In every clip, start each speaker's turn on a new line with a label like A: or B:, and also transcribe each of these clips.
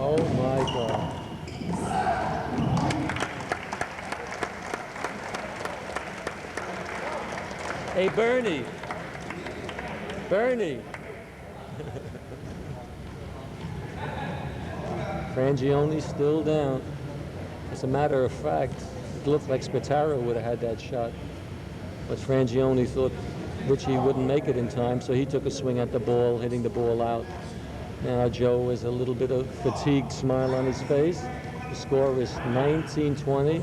A: Oh my God. Hey, Bernie. Bernie. Frangione's still down. As a matter of fact, it looked like Spattaro would have had that shot. But Frangione thought Richie wouldn't make it in time, so he took a swing at the ball, hitting the ball out. Now Joe has a little bit of fatigued smile on his face. The score is 19-20.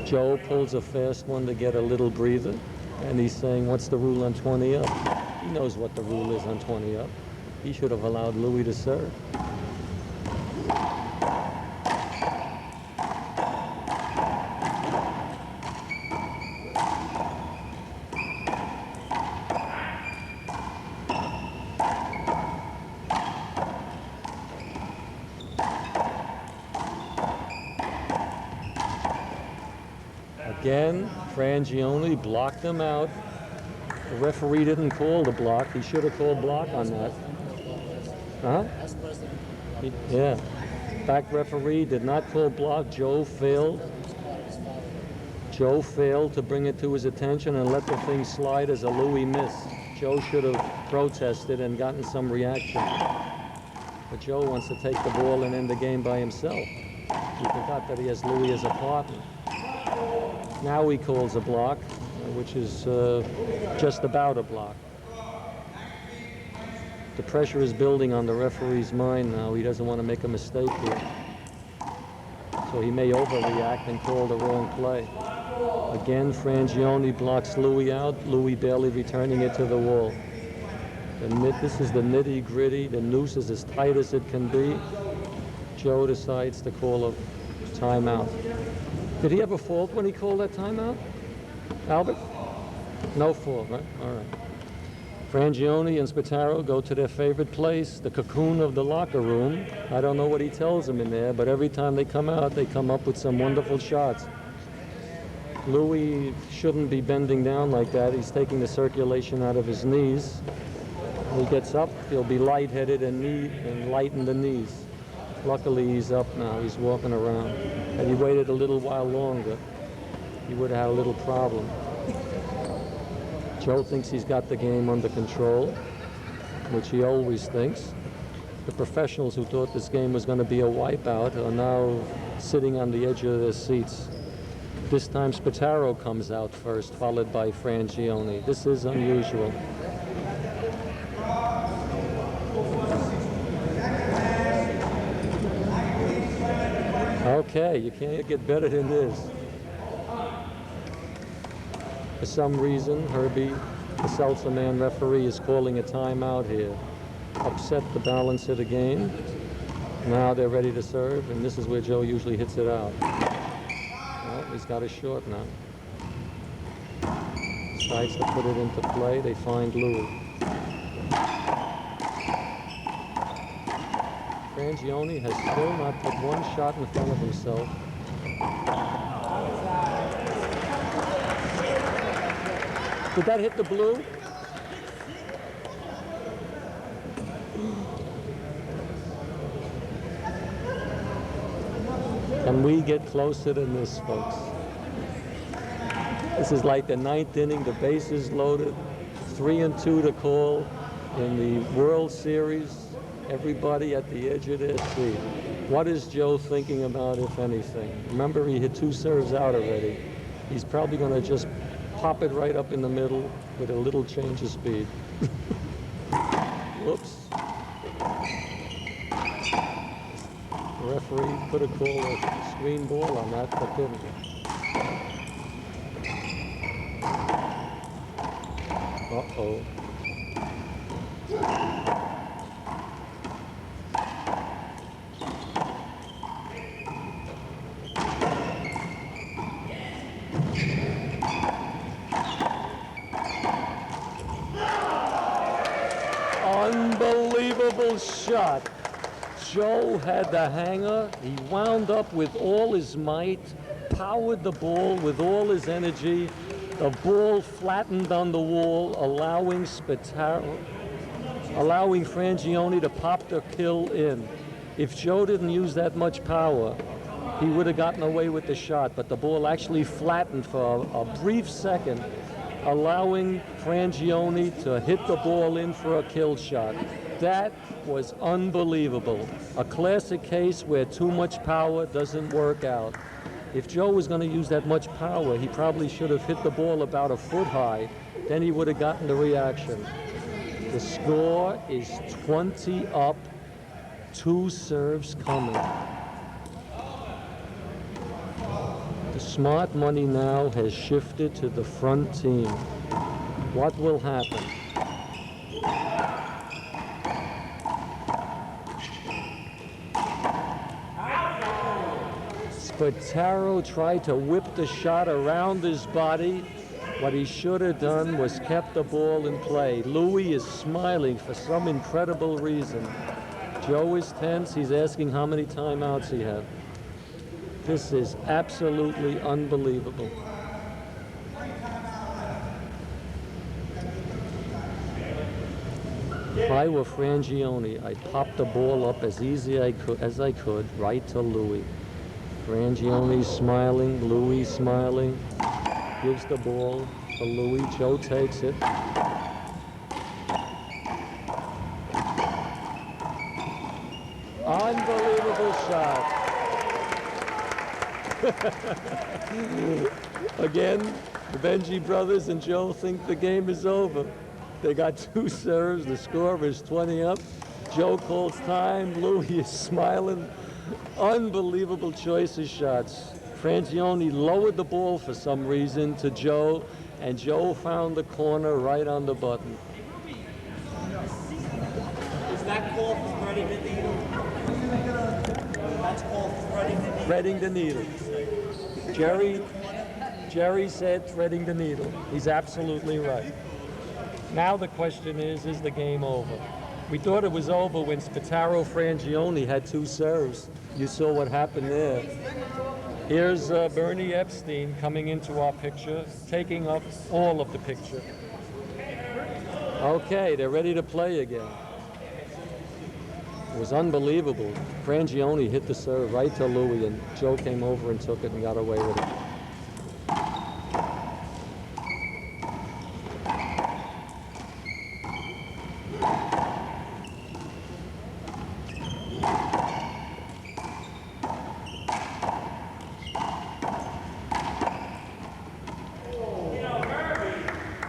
A: Joe pulls a fast one to get a little breather, and he's saying, what's the rule on 20 up? He knows what the rule is on 20 up. He should have allowed Louie to serve. Again, Frangione blocked him out. The referee didn't call the block. He should have called block on that. Huh? Yeah. Back referee did not call block. Joe failed. Joe failed to bring it to his attention and let the thing slide as a Louie miss. Joe should have protested and gotten some reaction. But Joe wants to take the ball and end the game by himself. He forgot that he has Louie as a partner. Now he calls a block, which is just about a block. The pressure is building on the referee's mind now. He doesn't want to make a mistake here. So he may overreact and call the wrong play. Again, Frangione blocks Louie out, Louie barely returning it to the wall. This is the nitty-gritty. The noose is as tight as it can be. Joe decides to call a timeout. Did he have a fault when he called that timeout? Albert? No fault, right? All right. Frangione and Spattaro go to their favorite place, the cocoon of the locker room. I don't know what he tells them in there, but every time they come out, they come up with some wonderful shots. Louie shouldn't be bending down like that. He's taking the circulation out of his knees. When he gets up, he'll be lightheaded and lighten the knees. Luckily, he's up now. He's walking around. Had he waited a little while longer, he would have had a little problem. Joe thinks he's got the game under control, which he always thinks. The professionals who thought this game was going to be a wipeout are now sitting on the edge of their seats. This time Spattaro comes out first, followed by Frangione. This is unusual. Okay, you can't get better than this. For some reason, Herbie, the Seltzer man referee, is calling a timeout here. Upset the balance of the game. Now they're ready to serve, and this is where Joe usually hits it out. Well, he's got a short now. Decides to put it into play. They find Louie. Frangione has still not put one shot in front of himself. Did that hit the blue? Can we get closer than this, folks? This is like the ninth inning, the bases loaded, 3-2 to call in the World Series. Everybody at the edge of their seat. What is Joe thinking about, if anything? Remember, he hit 2 serves out already. He's probably going to just pop it right up in the middle with a little change of speed. Whoops. The referee could have called a screen ball on that, but didn't. Uh-oh. Unbelievable shot. Joe had the hanger. He wound up with all his might, powered the ball with all his energy. The ball flattened on the wall, allowing Spattaro allowing Frangione to pop the kill in. If Joe didn't use that much power, he would have gotten away with the shot, but the ball actually flattened for a brief second, allowing Frangione to hit the ball in for a kill shot. That was unbelievable. A classic case where too much power doesn't work out. If Joe was going to use that much power, he probably should have hit the ball about a foot high. Then he would have gotten the reaction. The score is 20 up, 2 serves coming. The smart money now has shifted to the front team. What will happen? Spattaro tried to whip the shot around his body. What he should have done was kept the ball in play. Louie is smiling for some incredible reason. Joe is tense. He's asking how many timeouts he had. This is absolutely unbelievable. If I were Frangione, I'd pop the ball up as easy as I could, right to Louie. Frangione's smiling, Louie smiling, gives the ball to Louie. Joe takes it. Unbelievable shot. Again, the Benji brothers and Joe think the game is over. They got 2 serves. The score is 20 up. Joe calls time. Louie is smiling. Unbelievable choice of shots. Frangione lowered the ball for some reason to Joe, and Joe found the corner right on the button.
B: Is that called threading the needle? That's called threading the needle.
A: Threading the needle. Jerry said threading the needle. He's absolutely right. Now the question is the game over? We thought it was over when Spattaro Frangione had 2 serves. You saw what happened there. Here's Bernie Epstein coming into our picture, taking up all of the picture. Okay, they're ready to play again. It was unbelievable. Frangione hit the serve right to Louie, and Joe came over and took it and got away with it.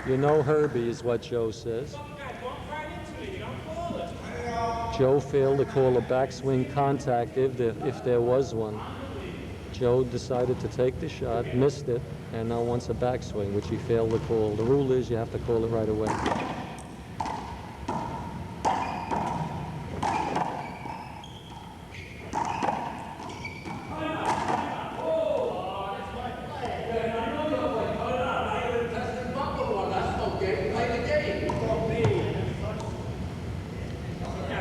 A: You know Herbie is what Joe says. Joe failed to call a backswing contact if there was one. Joe decided to take the shot, missed it, and now wants a backswing, which he failed to call. The rule is you have to call it right away.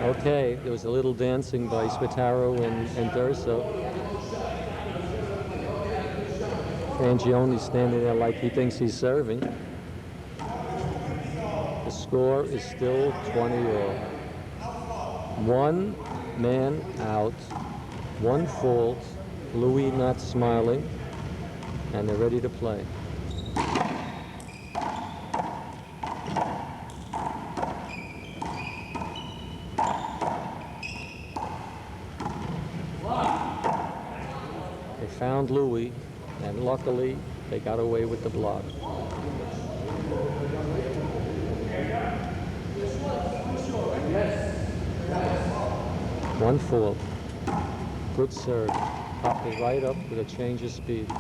A: Okay, there was a little dancing by Spattaro and Durso. Frangione's standing there like he thinks he's serving. The score is still 20 all. 1 man out, 1 fault, Louie not smiling, and they're ready to play. Found Louie, and luckily they got away with the block. One fault. Good serve. Popped it right up with a change of speed. They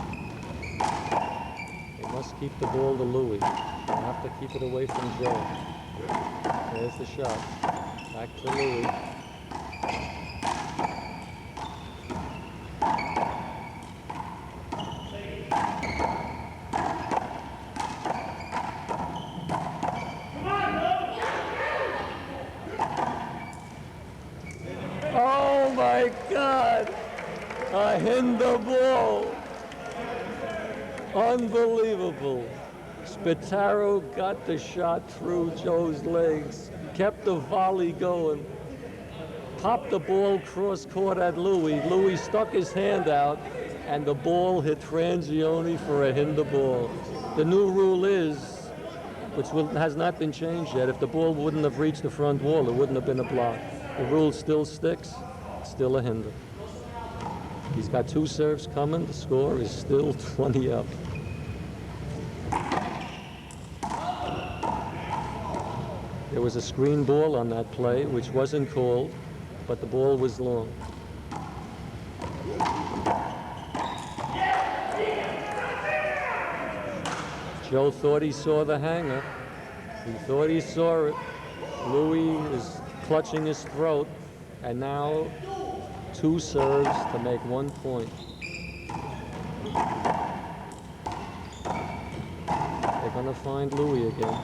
A: must keep the ball to Louie. They have to keep it away from Joe. There's the shot. Back to Louie. Oh my God! I hit the ball. Unbelievable. Spattaro got the shot through Joe's legs, kept the volley going, popped the ball cross court at Louie. Louie stuck his hand out, and the ball hit Frangione for a hinder ball. The new rule is, which has not been changed yet, if the ball wouldn't have reached the front wall, it wouldn't have been a block. The rule still sticks, still a hinder. He's got 2 serves coming. The score is still 20 up. There was a screen ball on that play, which wasn't called, but the ball was long. Joe thought he saw the hanger. He thought he saw it. Louie is clutching his throat, and now 2 serves to make 1 point. They're going to find Louie again.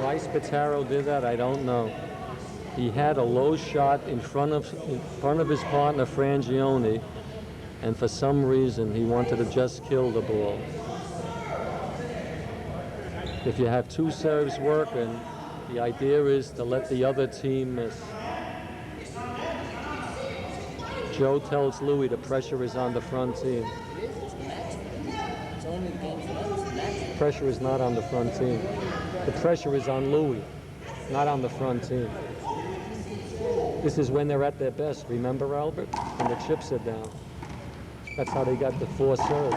A: Why Spattaro did that, I don't know. He had a low shot in front of his partner Frangione, and for some reason he wanted to just kill the ball. If you have 2 serves working, the idea is to let the other team miss. Joe tells Louie the pressure is on the front team. Pressure is not on the front team. The pressure is on Louie, not on the front team. This is when they're at their best, remember, Albert? When the chips are down. That's how they got the 4 serves.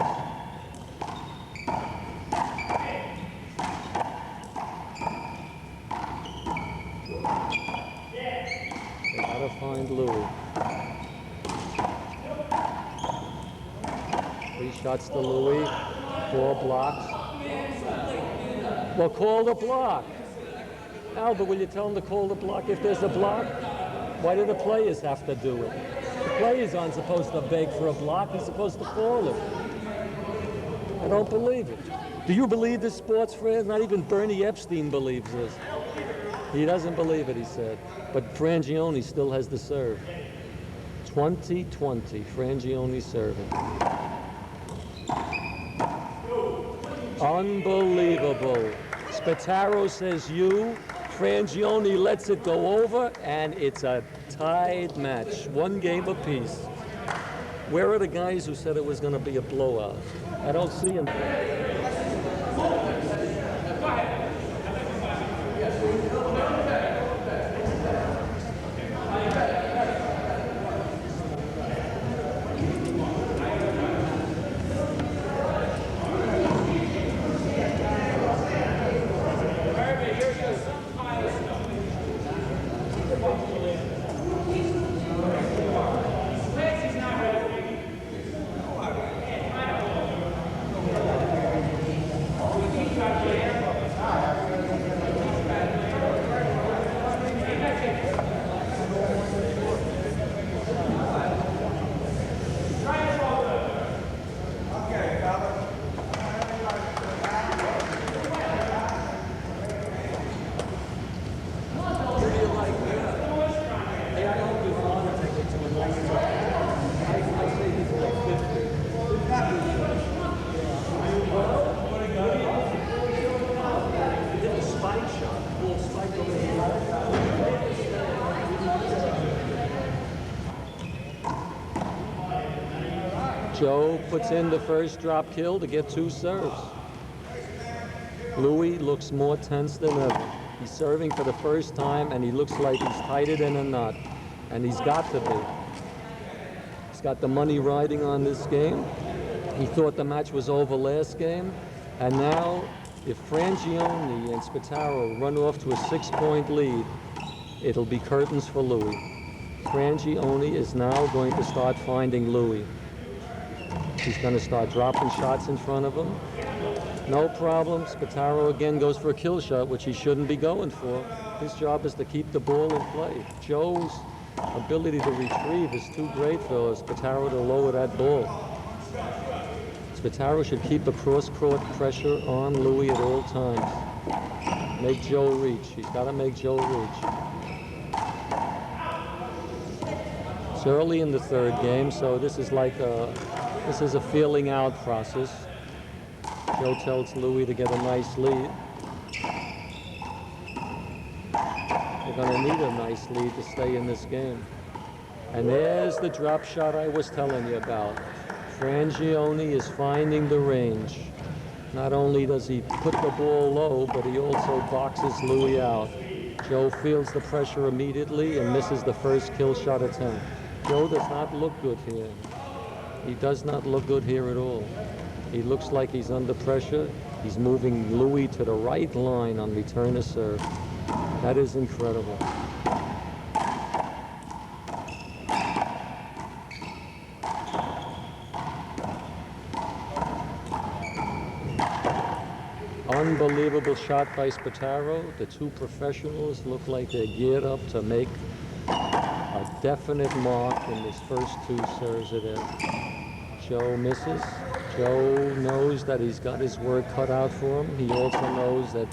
A: They gotta find Louie. 3 shots to Louie, 4 blocks. Well, call the block. Albert, will you tell him to call the block if there's a block? Why do the players have to do it? The players aren't supposed to beg for a block. He's supposed to call it. I don't believe it. Do you believe this, sports friend? Not even Bernie Epstein believes this. He doesn't believe it, he said. But Frangione still has the serve. 20-20, Frangione serving. Unbelievable. Spattaro says you. Frangione lets it go over, and it's a tied match. 1 game apiece. Where are the guys who said it was going to be a blowout? I don't see them. Joe puts in the first drop kill to get 2 serves. Louie looks more tense than ever. He's serving for the first time, and he looks like he's tighter than a knot. And he's got to be. He's got the money riding on this game. He thought the match was over last game. And now, if Frangione and Spattaro run off to a 6-point lead, it'll be curtains for Louie. Frangione is now going to start finding Louie. He's going to start dropping shots in front of him. No problem. Spattaro again goes for a kill shot, which he shouldn't be going for. His job is to keep the ball in play. Joe's ability to retrieve is too great for Spattaro to lower that ball. Spattaro should keep the cross-court pressure on Louie at all times. Make Joe reach. He's got to make Joe reach. It's early in the third game, so this is like this is a feeling out process. Joe tells Louie to get a nice lead. They're going to need a nice lead to stay in this game. And there's the drop shot I was telling you about. Frangione is finding the range. Not only does he put the ball low, but he also boxes Louie out. Joe feels the pressure immediately and misses the first kill shot attempt. Joe does not look good here. He does not look good here at all. He looks like he's under pressure. He's moving Louie to the right line on return to serve. That is incredible. Unbelievable shot by Spattaro. The two professionals look like they're geared up to make a definite mark in his first two serves of it. Joe misses. Joe knows that he's got his work cut out for him. He also knows that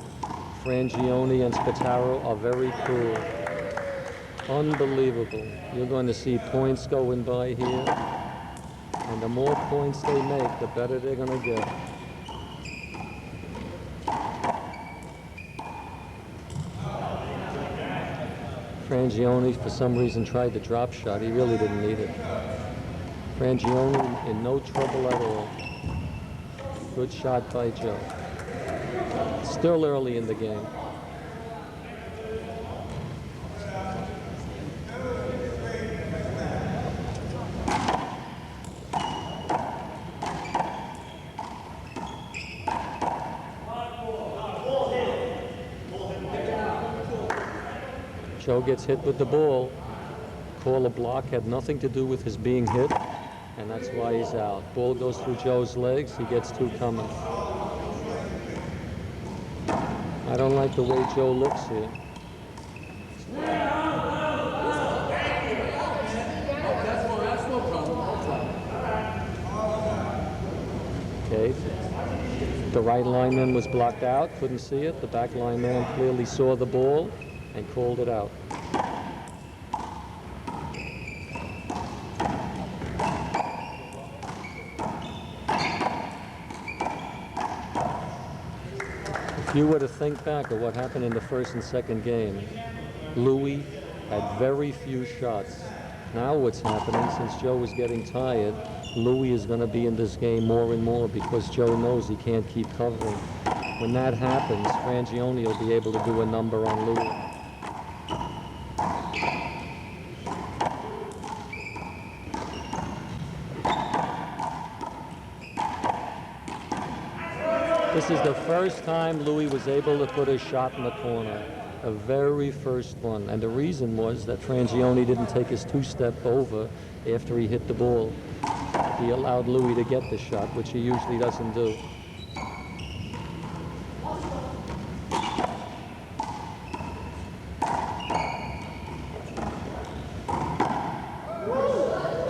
A: Frangione and Spattaro are very cool. Unbelievable. You're going to see points going by here. And the more points they make, the better they're going to get. Frangione, for some reason, tried the drop shot. He really didn't need it. Frangione in no trouble at all. Good shot by Joe. Still early in the game. Joe gets hit with the ball. Call a block, had nothing to do with his being hit, and that's why he's out. Ball goes through Joe's legs. He gets two coming. I don't like the way Joe looks here. Okay. The right lineman was blocked out, couldn't see it. The back lineman clearly saw the ball and called it out. If you were to think back of what happened in the first and second game, Louie had very few shots. Now what's happening, since Joe was getting tired, Louie is going to be in this game more and more because Joe knows he can't keep covering. When that happens, Frangione will be able to do a number on Louie. This is the first time Louie was able to put a shot in the corner, a very first one. And the reason was that Frangione didn't take his two-step over after he hit the ball. He allowed Louie to get the shot, which he usually doesn't do.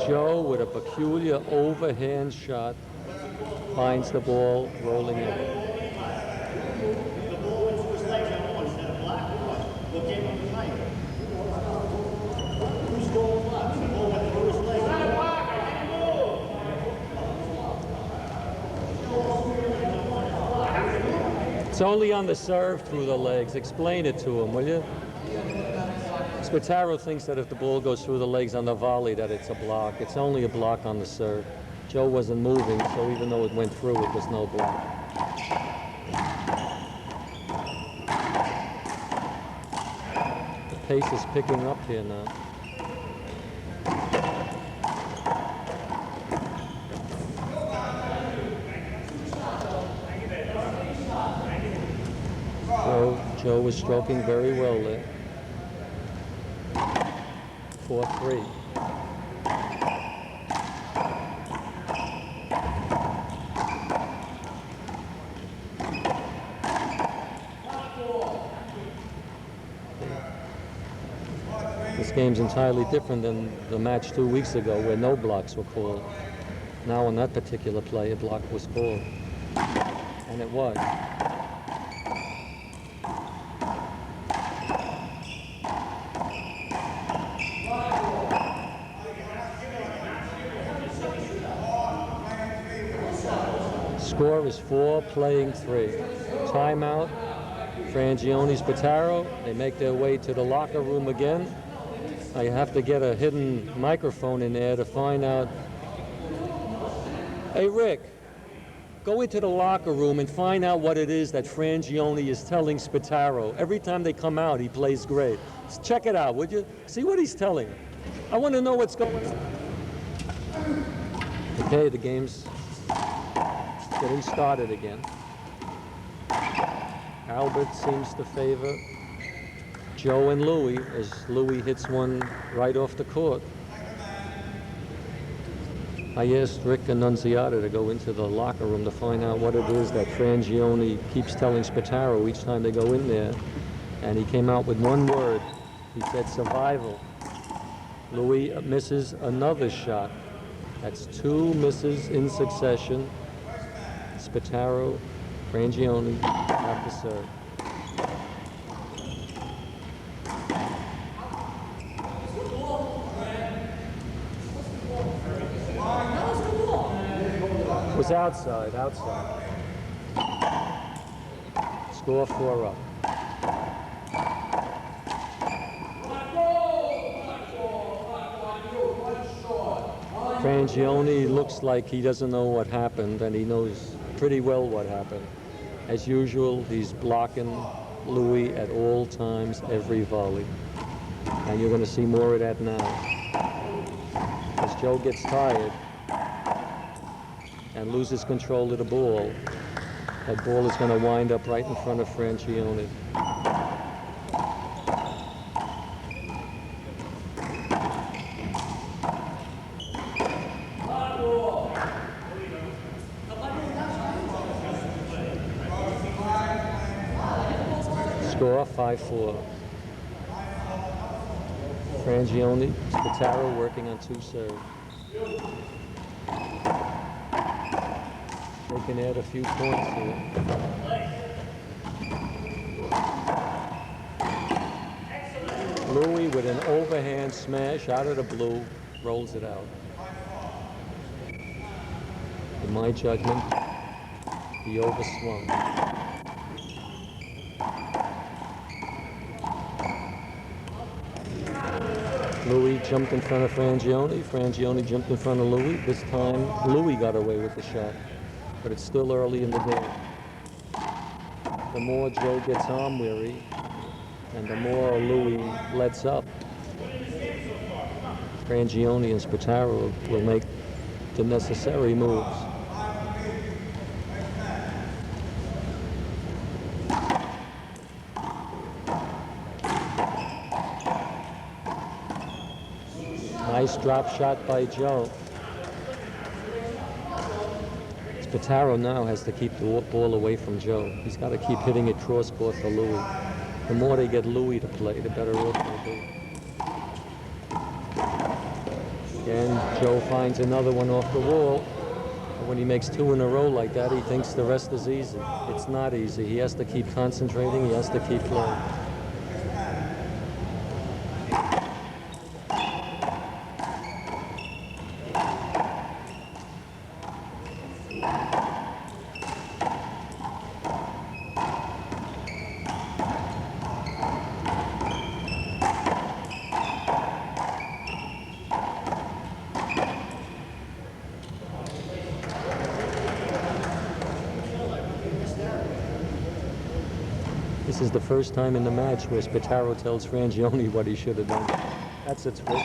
A: Joe, with a peculiar overhand shot, finds the ball rolling in. It's only on the serve through the legs. Explain it to him, will you? Spattaro thinks that if the ball goes through the legs on the volley that it's a block. It's only a block on the serve. Joe wasn't moving, so even though it went through, it was no block. The pace is picking up here now. Joe was stroking very well there. 4-3. This game's entirely different than the match 2 weeks ago where no blocks were called. Now on that particular play, a block was called. And it was. Score is 4, playing 3. Timeout. Frangione, Spattaro, they make their way to the locker room again. I have to get a hidden microphone in there to find out. Hey, Rick, go into the locker room and find out what it is that Frangione is telling Spattaro. Every time they come out, he plays great. Just check it out, would you? See what he's telling. I want to know what's going on. Okay, the game's getting started again. Albert seems to favor Joe and Louie as Louie hits one right off the court. I asked Rick Annunziata to go into the locker room to find out what it is that Frangione keeps telling Spattaro each time they go in there. And he came out with one word. He said survival. Louie misses another shot. That's 2 misses in succession. Spattaro, Frangione have to serve. It was outside. Score 4 up. Frangione looks like he doesn't know what happened, and he knows pretty well what happened. As usual, he's blocking Louie at all times, every volley. And you're going to see more of that now. As Joe gets tired and loses control of the ball, that ball is going to wind up right in front of Frangione. Score 5-4. Frangione, Spattaro working on 2 serves. They can add a few points here. Louie with an overhand smash out of the blue, rolls it out. In my judgment, he overswung. Louie jumped in front of Frangione. Frangione jumped in front of Louie. This time, Louie got away with the shot, but it's still early in the game. The more Joe gets arm weary, and the more Louie lets up, Frangione and Spattaro will make the necessary moves. Nice drop shot by Joe. Spattaro now has to keep the ball away from Joe. He's got to keep hitting it cross court for Louie. The more they get Louie to play, the better off they'll be. Again, Joe finds another one off the wall. But when he makes 2 in a row like that, he thinks the rest is easy. It's not easy. He has to keep concentrating. He has to keep playing. This is the first time in the match where Spattaro tells Frangione what he should have done. That's its trick.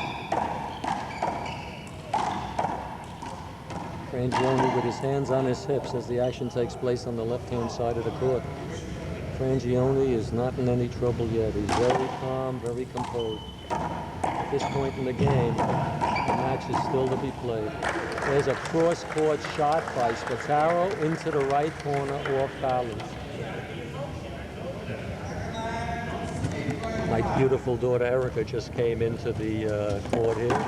A: Frangione with his hands on his hips as the action takes place on the left-hand side of the court. Frangione is not in any trouble yet. He's very calm, very composed. At this point in the game, the match is still to be played. There's a cross-court shot by Spattaro into the right corner off balance. My beautiful daughter Erica just came into the court here.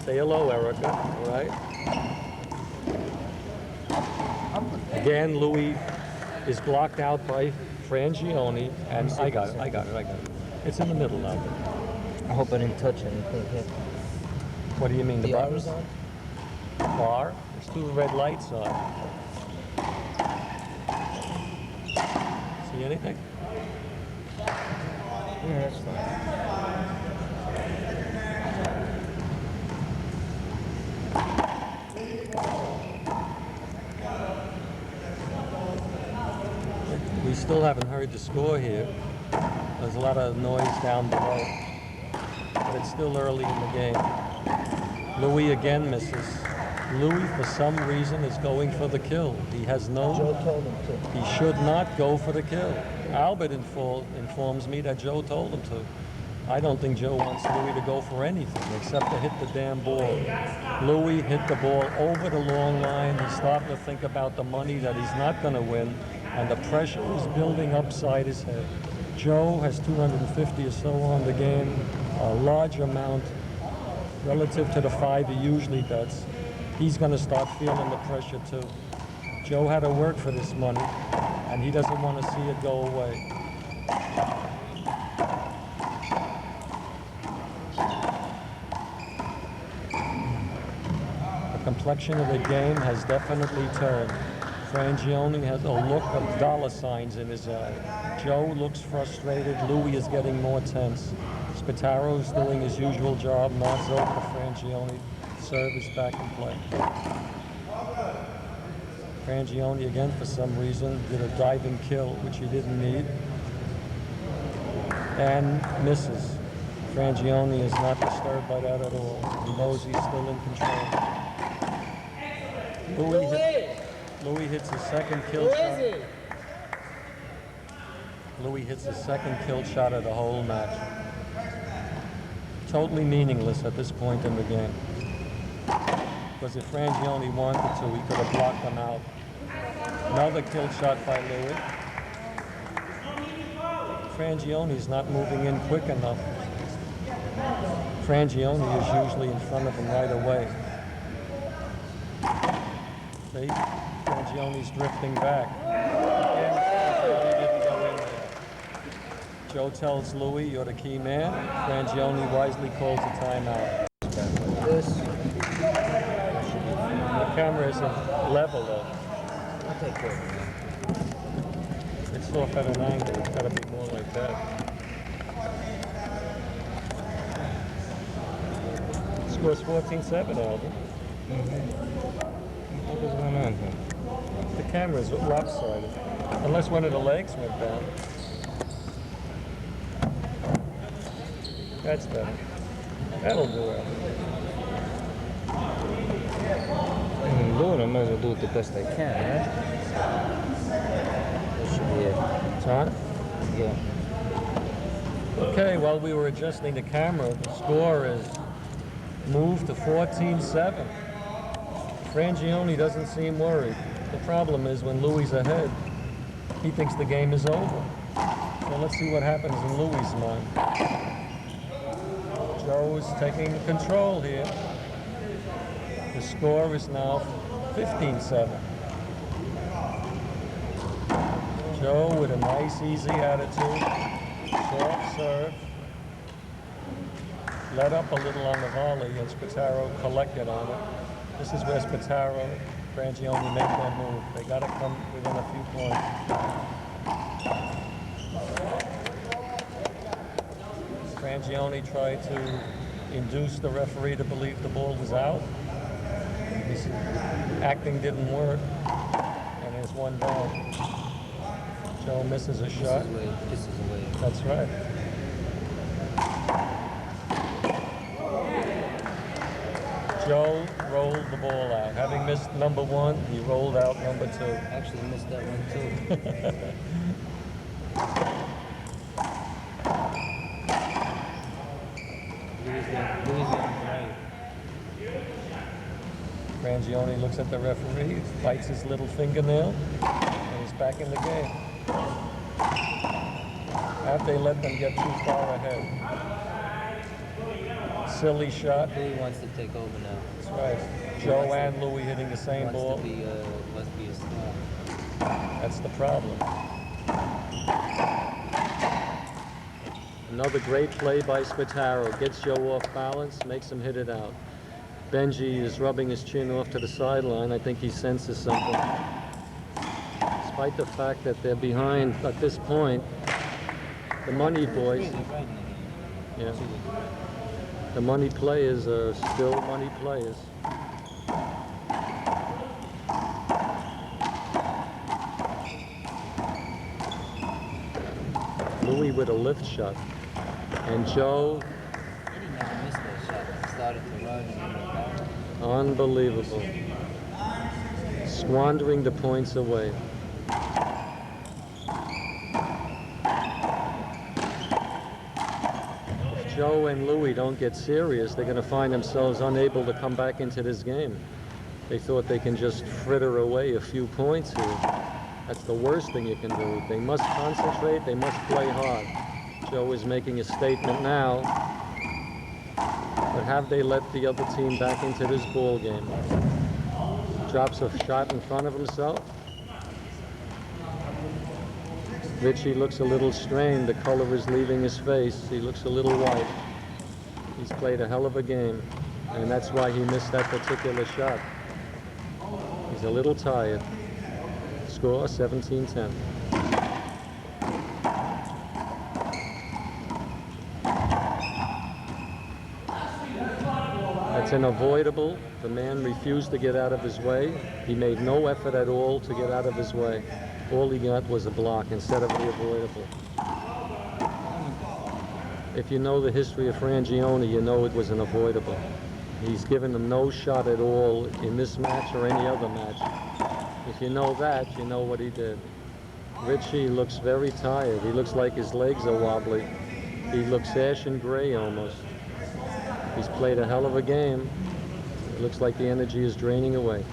A: Say hello, Erica, all right? Again, Louie is blocked out by Frangione, and I got it. It's in the middle now.
C: I hope I didn't touch anything here.
A: What do you mean, the
C: The
A: bar?
C: arm's on?
A: Bar? There's 2 red lights on. anything?
C: Yeah, that's fine.
A: We still haven't heard the score here. There's a lot of noise down below, but it's still early in the game. Louie again misses. Louie, for some reason, is going for the kill. He has no...
C: Joe told him to.
A: He should not go for the kill. Albert informs me that Joe told him to. I don't think Joe wants Louie to go for anything except to hit the damn ball. Louie hit the ball over the long line. He's starting to think about the money that he's not going to win, and the pressure is building upside his head. Joe has 250 or so on the game, a large amount relative to the 5 he usually bets. He's going to start feeling the pressure too. Joe had to work for this money, and he doesn't want to see it go away. The complexion of the game has definitely turned. Frangione has a look of dollar signs in his eye. Joe looks frustrated. Louie is getting more tense. Spattaro is doing his usual job. Nods over to Frangione. Serve is back in play. Frangione again, for some reason, did a diving kill, which he didn't need, and misses. Frangione is not disturbed by that at all. He knows he's still in control. Louie hits his second kill shot. Louie hits his second kill shot of the whole match. Totally meaningless at this point in the game. Because if Frangione wanted to, he could have blocked them out. Another kill shot by Louie. Frangione's not moving in quick enough. Frangione is usually in front of him right away. See? Frangione's drifting back. Again, Frangione didn't go in there. Joe tells Louie, you're the key man. Frangione wisely calls a timeout.
C: This.
A: The camera isn't level though.
C: I'll take care of it.
A: It's off at an angle. It's got to be more like that. Score's 14-7, Alvin.
C: What is going on here?
A: The camera's lopsided. Unless one of the legs went down. That's better. That'll do it.
C: Doing, I might as well do it the best I can, right? That should be it.
A: It's on?
C: Yeah.
A: Okay, while we were adjusting the camera, the score is moved to 14-7. Frangione doesn't seem worried. The problem is when Louie's ahead, he thinks the game is over. So let's see what happens in Louie's mind. Joe is taking control here. The score is now 15-7. Joe with a nice, easy attitude. Soft serve. Let up a little on the volley, and Spattaro collected on it. This is where Spattaro, Frangione make their move. They got to come within a few points. Frangione tried to induce the referee to believe the ball was out. His acting didn't work, and there's one down. Joe misses a shot.
C: This is away.
A: That's right. Joe rolled the ball out. Having missed number 1, he rolled out number 2.
C: Actually missed that one too. Louisiana.
A: Frangione looks at the referee, bites his little fingernail, and he's back in the game. After they let them get too far ahead. Silly shot.
C: Louie wants to take over now.
A: That's right. Joe and Louie hitting the same ball.
C: Wants to be a star.
A: That's the problem. Another great play by Spattaro. Gets Joe off balance, makes him hit it out. Benji is rubbing his chin off to the sideline. I think he senses something. despite the fact that they're behind at this point, the money boys, yeah, the money players are still money players. Louie with a lift shot, and Joe,
D: He never missed that shot. He started to run and then went back.
A: unbelievable, squandering the points away. If Joe and Louie don't get serious, they're going to find themselves unable to come back into this game. They thought they can just fritter away a few points here. That's the worst thing you can do. They must concentrate, they must play hard. Joe is making a statement now, but have they let the other team back into this ball game? Drops a shot in front of himself. Richie looks a little strained. The color is leaving his face. He looks a little white. He's played a hell of a game, and that's why he missed that particular shot. He's a little tired. Score 17-10. That's unavoidable. The man refused to get out of his way. He made no effort at all to get out of his way. All he got was a block instead of the avoidable. If you know the history of Frangione, you know it was an avoidable. He's given him no shot at all in this match or any other match. If you know that, you know what he did. Richie looks very tired. He looks like his legs are wobbly. He looks ashen gray almost. He's played a hell of a game. It looks like the energy is draining away.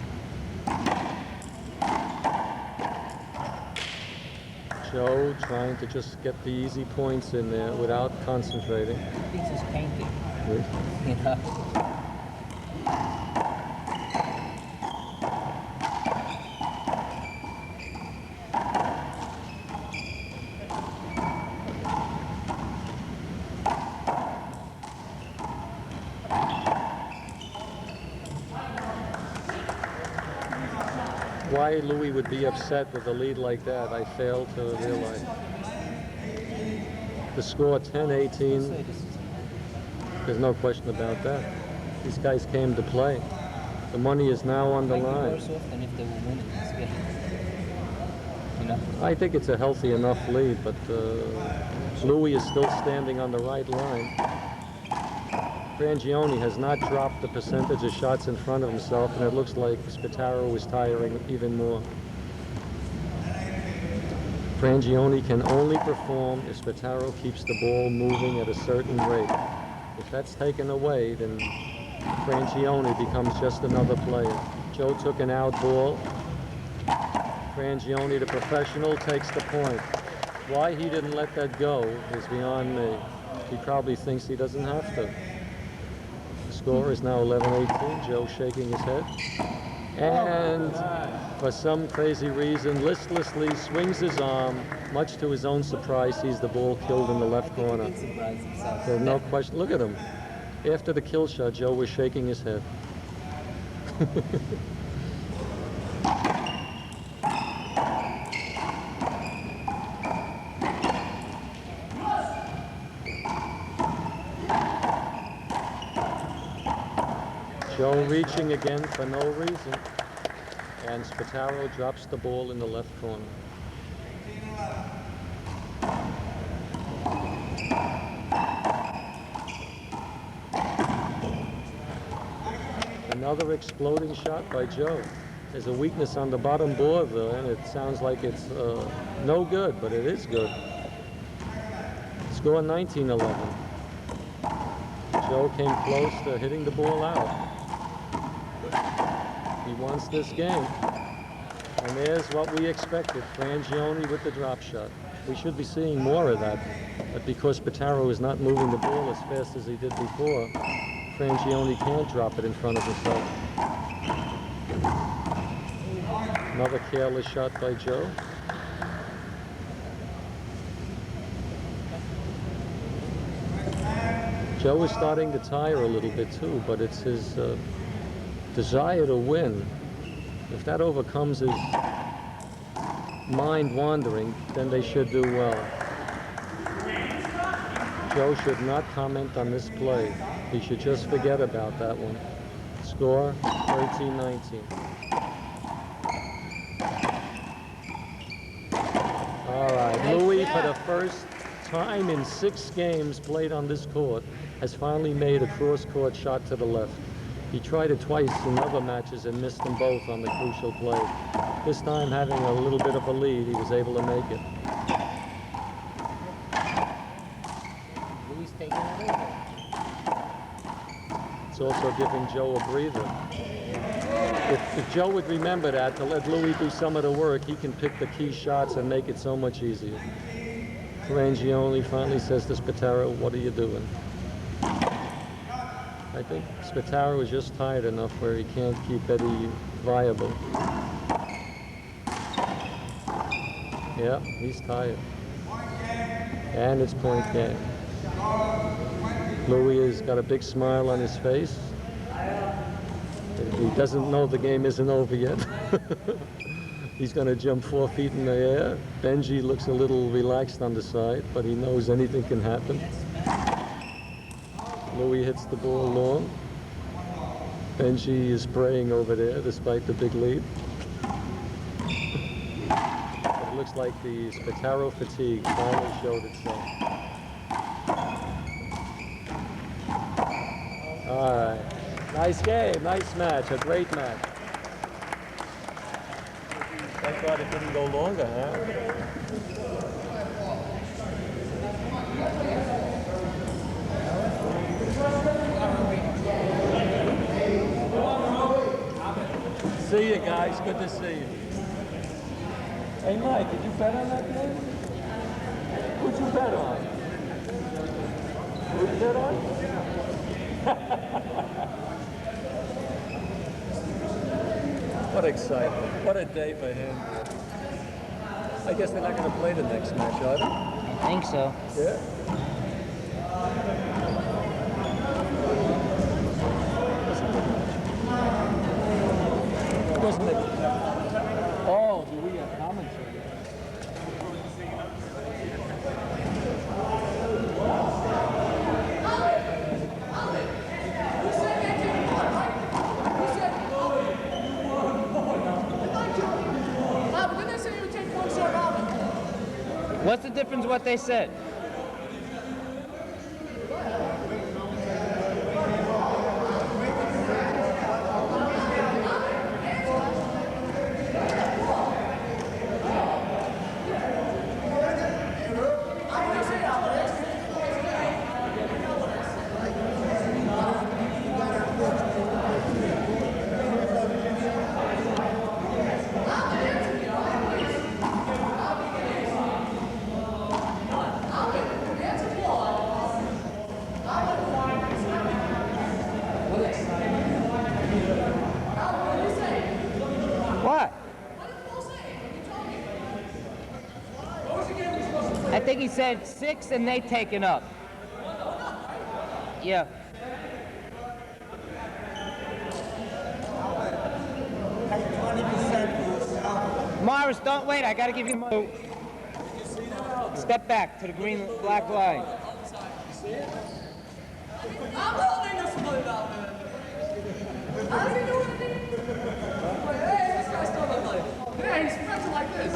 A: Joe trying to just get the easy points in there without concentrating.
D: He thinks he's painting. You know?
A: Why Louie would be upset with a lead like that, I fail to realize. The score 10-18, there's no question about that. These guys came to play. The money is now on the
D: Might be
A: line.
D: worse off than if they were winning this game. You know?
A: I think it's a healthy enough lead, but Louie is still standing on the right line. Frangione has not dropped the percentage of shots in front of himself, and it looks like Spattaro is tiring even more. Frangione can only perform if Spattaro keeps the ball moving at a certain rate. If that's taken away, then Frangione becomes just another player. Joe took an out ball. Frangione, the professional, takes the point. Why he didn't let that go is beyond me. He probably thinks he doesn't have to. Score is now 11-18. Joe shaking his head. And for some crazy reason, listlessly swings his arm. Much to his own surprise, sees the ball killed in the left corner. There's no question. Look at him. After the kill shot, Joe was shaking his head. Joe reaching again for no reason, and Spattaro drops the ball in the left corner. Another exploding shot by Joe. There's a weakness on the bottom board though, and it sounds like it's no good, but it is good. Score 19-11. Joe came close to hitting the ball out. He wants this game. And there's what we expected, Frangione with the drop shot. We should be seeing more of that. But because Spattaro is not moving the ball as fast as he did before, Frangione can't drop it in front of himself. Another careless shot by Joe. Joe is starting to tire a little bit too, but it's his desire to win. If that overcomes his mind wandering, then they should do well. Joe should not comment on this play. He should just forget about that one. Score 13-19. All right, Louie, for the first time in 6 games played on this court, has finally made a cross-court shot to the left. He tried it twice in other matches and missed them both on the crucial play. This time, having a little bit of a lead, he was able to make it.
D: Louie's taking it over.
A: It's also giving Joe a breather. If Joe would remember that, to let Louie do some of the work, he can pick the key shots and make it so much easier. Frangione finally says to Spattaro, "What are you doing?" I think Spattaro is just tired enough where he can't keep Eddie viable. Yeah, he's tired. And it's point game. Louie has got a big smile on his face. He doesn't know the game isn't over yet. He's going to jump 4 feet in the air. Benji looks a little relaxed on the side, but he knows anything can happen. Louie hits the ball long. Benji is praying over there despite the big lead. It looks like the Spattaro fatigue finally showed itself. All right. Nice game, nice match, a great match. Thank God it didn't go longer, huh? See you guys, good to see you. Hey Mike, did you bet on that game? Who'd you bet on? Who'd you bet on? What excitement. What a day for him. I guess they're not going to play the next match, are they?
D: I think so.
A: Yeah. Wasn't it? Oh, do we have commentary?
D: What's the difference what they said? I think he said 6 and they taken up. Yeah. Morris, don't wait. I got to give you more. Step back to the green black line.
E: I'm holding this one out, man. How does he do it? Hey, this guy's still like, yeah, he's stretching like this.